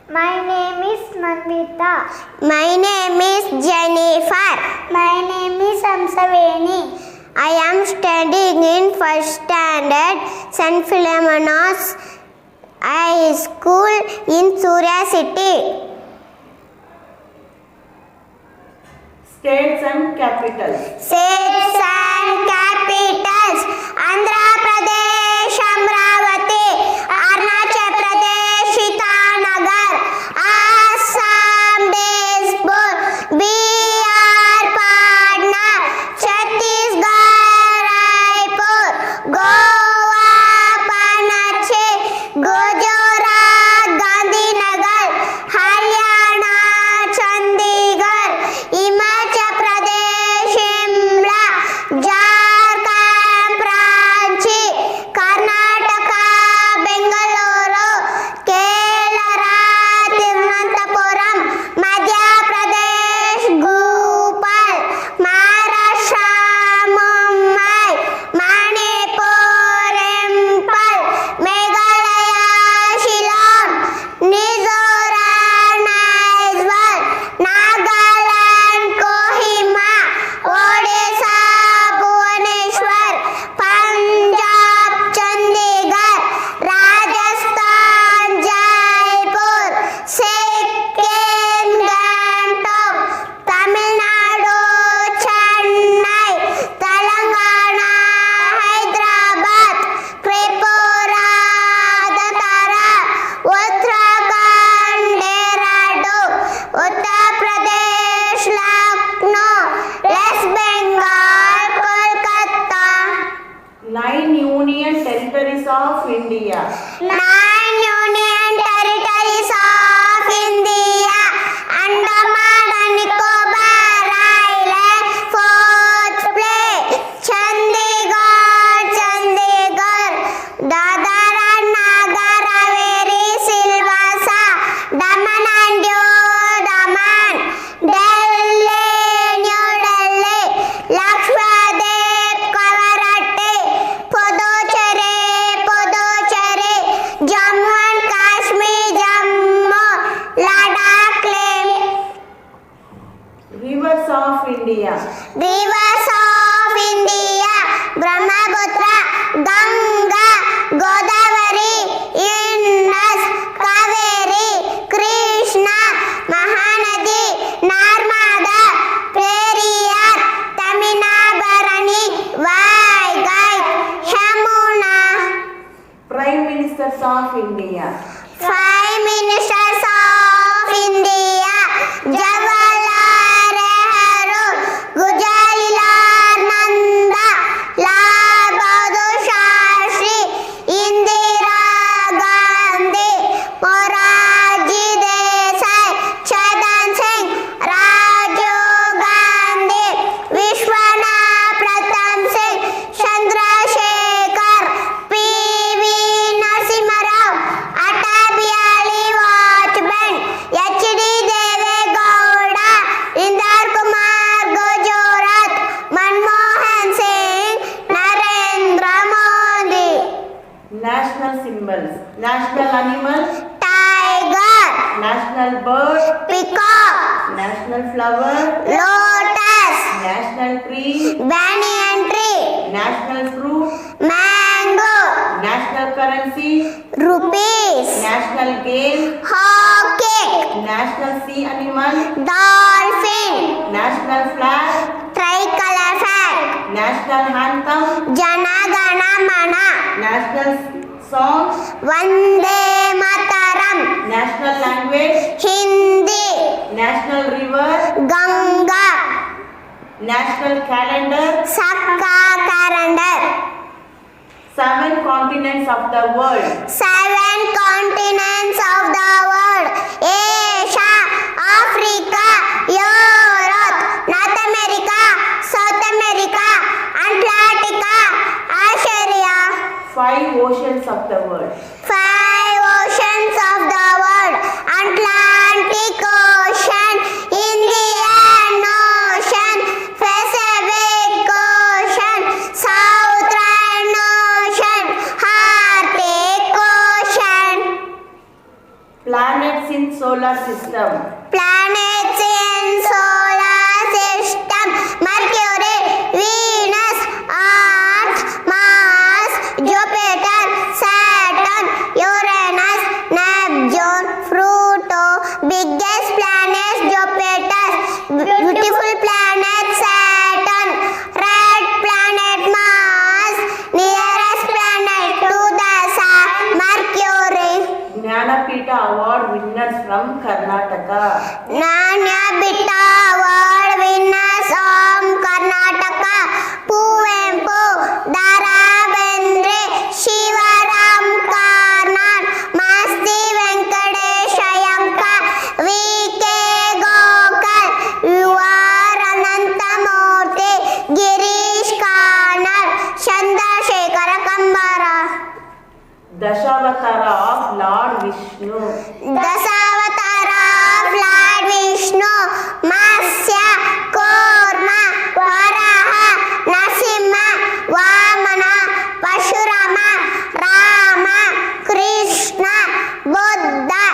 My name is Manvita. My name is Jennifer. My name is Amsaveni. I am studying in first standard St. Philomena's High School in Surya City. States and capitals. States and capitals: Andhra Pradesh, Amravati; Arunachal Pradesh, Itanagar; Assam, Dispur; Bihar, Patna; Chhattisgarh, Raipur; Goa, Panachi; Gujarat, Gandhinagar; Haryana, Chandigarh; Himachal Pradesh, Shimla; Jharkhand, Ranchi; Karnataka, Bengaluru; Kerala, Thiruvananthapuram; Madhya Pradesh, Bhopal; Maharashtra, Mumbai; Manipur, Impal; Meghalaya, Shillong; Mizoram, Aizawl; Nagaland, Kohima; Odisha, Bhubaneswar; Punjab, Chandigarh; Rajasthan, Jaipur; Sikkim, Gangtok; Tamil Nadu, Chennai; Telangana, Hyderabad; Tripura, Agartala; Uttarakhand, Dehradun; Uttar Pradesh, Lucknow; West Bengal, Kolkata. 9 union territories of India. 9 union territories of India: Andaman and Nicobar Island, 4th place; Chandigarh, Dadar and Nagar Haveri, Silvassa; Daman and Diu, Daman; Delhi, New Delhi; Lakshadweep, Kavaratti; Puducherry; Jammu and Kashmir, Jammu; Ladakh, Leh. Rivers of India. Rivers of India: Brahmaputra; Ganga; Godavari; Indus; Kaveri; Krishna; Mahanadi; Narmada; Periyar; Taminabarani; Vaigai; Yamuna. Prime Ministers of India. 5 ministers of India: Jawaharlal Nehru; Gujarilal Nanda; Lal Bahadur Shastri; Indira Gandhi; Morarji Desai; Chadan Singh; Rajiv Gandhi; Vishwanath Pratham Singh; Chandrasekhar; P.V. Narasimha Rao; Atal Bihari Vajpayee; H.D. Deve Gowda; Indira Kumar Gujarat; Manmohan Singh; Narendra Modi. National symbols. National animal. Tiger; National bird. Peacock; National flower. Lotus; National tree. Banyan tree; National fruit. Mango; National currency. Rupees; National game. Hockey; National sea animal. Dolphin; National flag. Tricolor flag; National anthem. Jana Gana Mana; National song. Vande Mataram; National language. Hindi; National river. Ganga; National calendar. Sakka calendar. 7 continents of the world. 7 continents of the world: Asia; Africa; Europe; North America; South America; Antarctica; Australia. 5 oceans of the world. 5 oceans of the world: Atlantic Ocean; Indian Ocean; Pacific Ocean; Southern Ocean; Arctic Ocean. Planets in solar system. Planets in solar system: Mercury, Venus, Earth, Mars, Jupiter, Saturn, Uranus, Neptune, Pluto. Biggest planet Jupiter, beautiful planet Saturn, red planet Mars, nearest planet to the sun Mercury. Jnanapita Award winners from Karnataka. Jnanapita Award winners from Karnataka: Kuvempu, Dara Bendre, Shivaram Karnad, Masti Venkatesh Iyengar, V.K. Gokal, U.R. Anantamurthy, Girish Karnad, Chandrasekhara Kambara. Dashavatara of Lord Vishnu. Dasavatara of Lord Vishnu: Matsya, Kurma, Varaha, Narasimha, Vamana, Parshurama, Rama, Krishna, Buddha,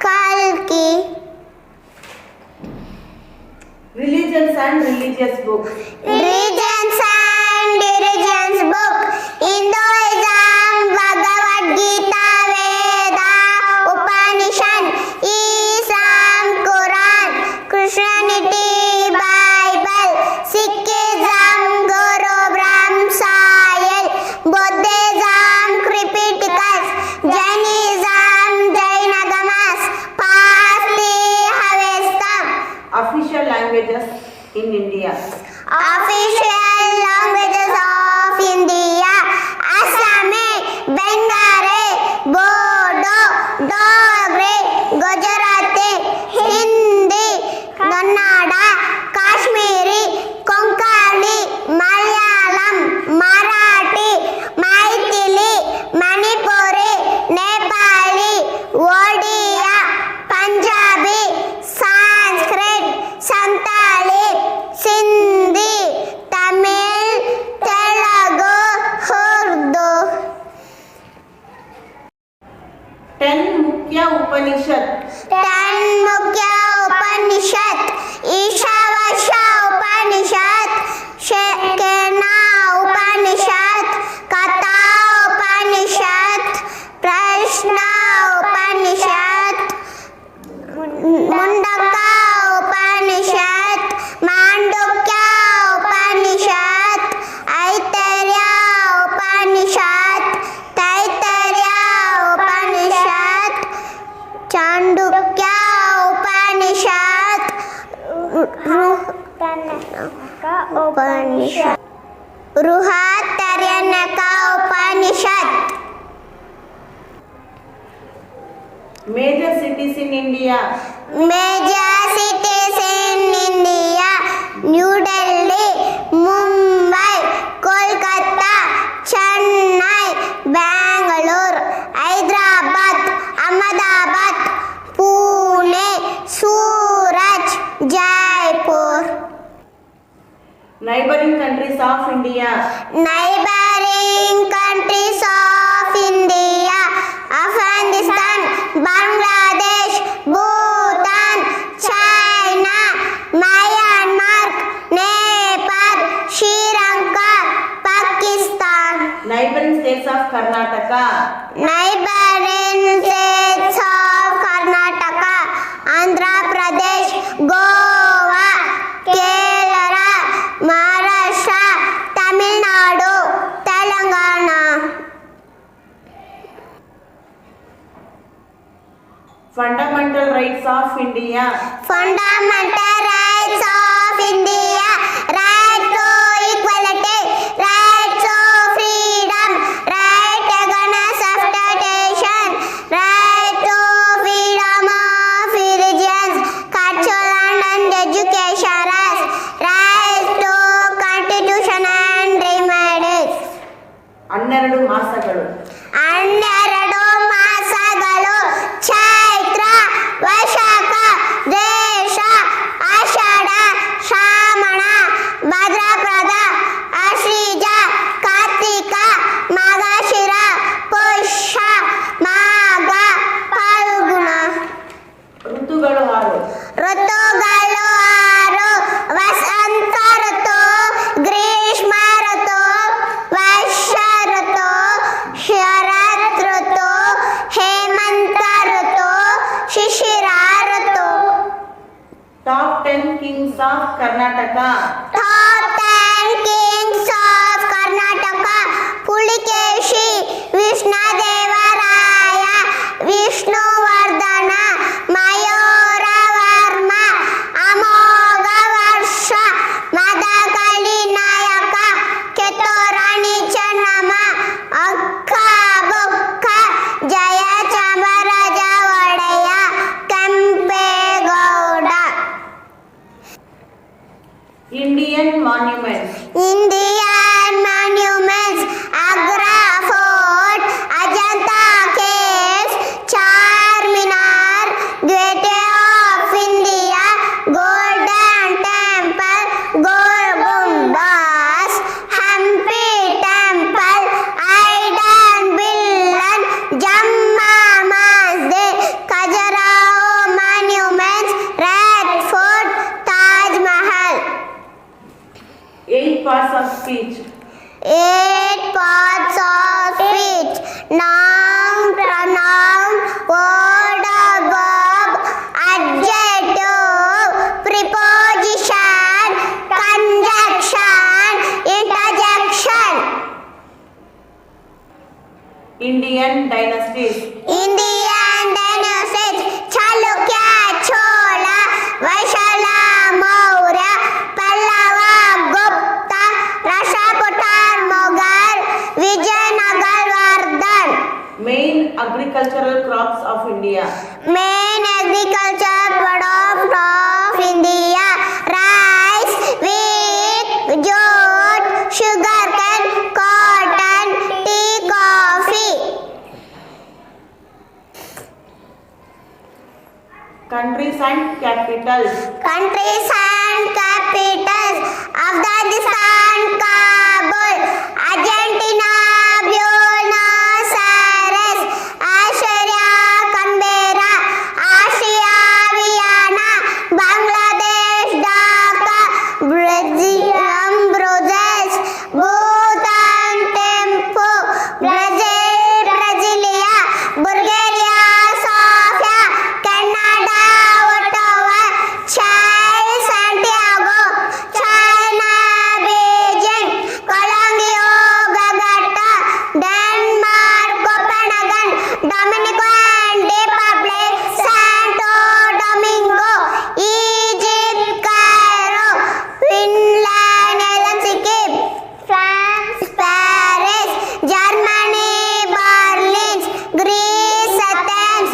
Kalki. Religions and religious books. Religions and religions book: Hinduism, Bhagavad Gita, Veda, Upanishad, Islam, Quran, Christianity, Bible, Sikhism, Guru Brahma Sahil, Buddhism, Tripitakas, Jainism, Jainagamas, Parsi, Avesta. Official languages in India. Official languages of India: Assami, Bengali, Bodo, Dogri, Gujarati, Hindi, Kannada, Kashmiri, Konkani, Malayalam, Marathi, Maithili, Manipuri, Nepali, Odia, Punjabi, Sanskrit, Santali, Sindhi, Tamil, Telugu, Urdu. 10 Mukhya Upanishad. 10 Mukhya Upanishad: Ishavasya Upanishad, Shekena Upanishad, Katha Upanishad, Prashna Upanishad, Mundaka Upanishad, Mandukya Upanishad, Aitareya Upanishad, Taittiriya Upanishad, Chandukya Upanishad, Upanishad, Ruhataryanaka Upanishad. Major cities in India. Major cities in India: New Delhi, Mumbai, Kolkata, Chennai, Bangalore, Hyderabad, Ahmedabad, Pune, Surat, Jaipur. Neighboring countries of India. Neighboring countries of India: Afghanistan, Bangladesh, Bhutan, China, Myanmar, Nepal, Sri Lanka, Pakistan. Neighboring states of Karnataka. Neighboring states of Karnataka: Andhra Pradesh, Goa, Kerala, Maharashtra, Tamil Nadu, Telangana. Fundamental rights of India. Fundamental rights of India: right to equality, right to freedom, right against exploitation, right to freedom of religions, culture and education, right to constitution and remedies. 12 ಮಾಸಗಳು. 12 ಮಾಸಗಳು: Chaitra, Vaishakha, Jyeshtha, Ashadha, of Karnataka. Top 10 kings of Karnataka. Pulikeshi, Vishnadevaraya, Vishnuvardhana, Mayuravarma, Amoghavarsha, Madakali Nayaka, Keturani Channama, Akka Bukka, Jaya Chamaraja Vadaya, Kempegowda. Indian monuments. Indian monuments: Agra Fort, Ajanta Caves, Charminar, Gateway of India, Golden Temple, Gol Gumbaz, Hampi Temple, Aidan Billan, Jamma Masjid, Khajuraho monuments, Red Fort, Taj Mahal. 8 parts of speech. 8 parts of speech: noun, pronoun, word or verb, adjective, preposition, conjunction, interjection. Indian dynasties. Indian dynasties: Chalukya, Chola, Vaishala, Maurya, Pallava, Gupta, Rashtrakutar, Mughal, Vijayanagar, Vardhan. Main agricultural crops of India. Main agriculture product of India: rice, wheat, jute, sugarcane, cotton, tea, coffee. Countries and capitals. Countries and capitals: Afghanistan, Kabul, Argentina, Buenos Aires, Australia, Canberra, Austria, Vienna, Bangladesh, Dhaka, Belgium, Brussels, Bhutan, Thimphu, Brazil, Brasilia, Bulgaria, Sofia, Canada, Ottawa, Chile, Santiago, China, Beijing, Colombia, Bogota, Denmark, Copenhagen, Dominican Republic, Santo Domingo, Egypt, Cairo, Finland, Helsinki, France, Paris, Germany, Berlin, Greece, Athens.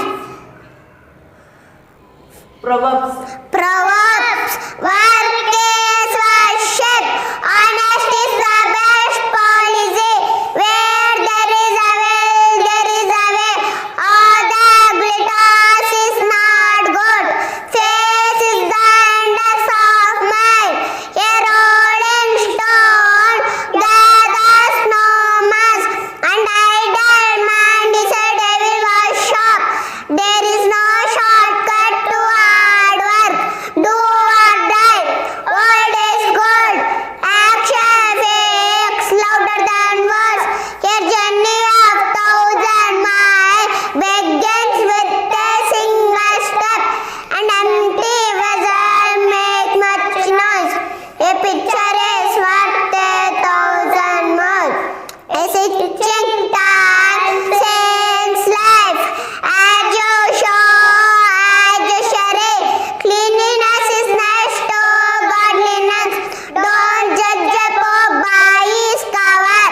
Proverbs. Proverbs: work is worship, honesty is the best policy. Where there is a will, there is a way. All the glitters is not good. Faith is the index of mind. A rolling stone gathers no mass, and idle mind is a devil workshop. There is no shortcut to hard work. Do or die. Old is good. Action speaks louder than words. A journey of 1,000 miles begins with a single step. An empty vessel makes much noise. A picture is worth 1,000 words. A stitching time saves life. As you show, as you share, cleanliness is next to godliness. Don't judge a book by its cover.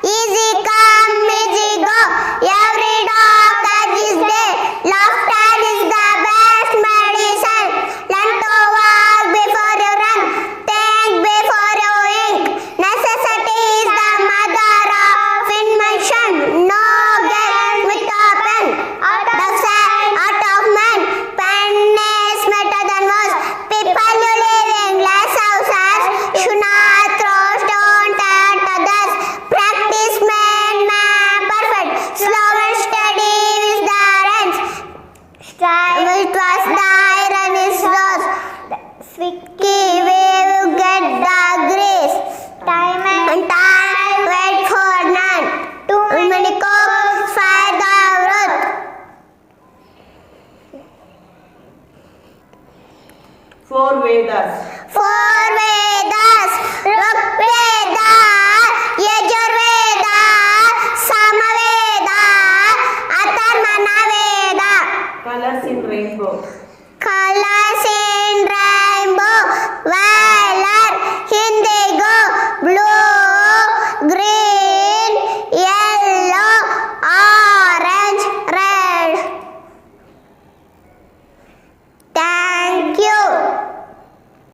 Easy come, easy go. Every dog has his day. Laughter is the best medicine. Learn to walk before you run. Think before you think. Necessity is the mother of invention. No get with a pen. Out of man. Pen is better than most. People who live in glass houses should not throw stones at others. Practice made man perfect. Slow and steady is the ends. It was the iron is lost. Swicky wave you get the grace. Time and time wait for none. Too many cooks fire the wrath. Four Vedas. For rainbow.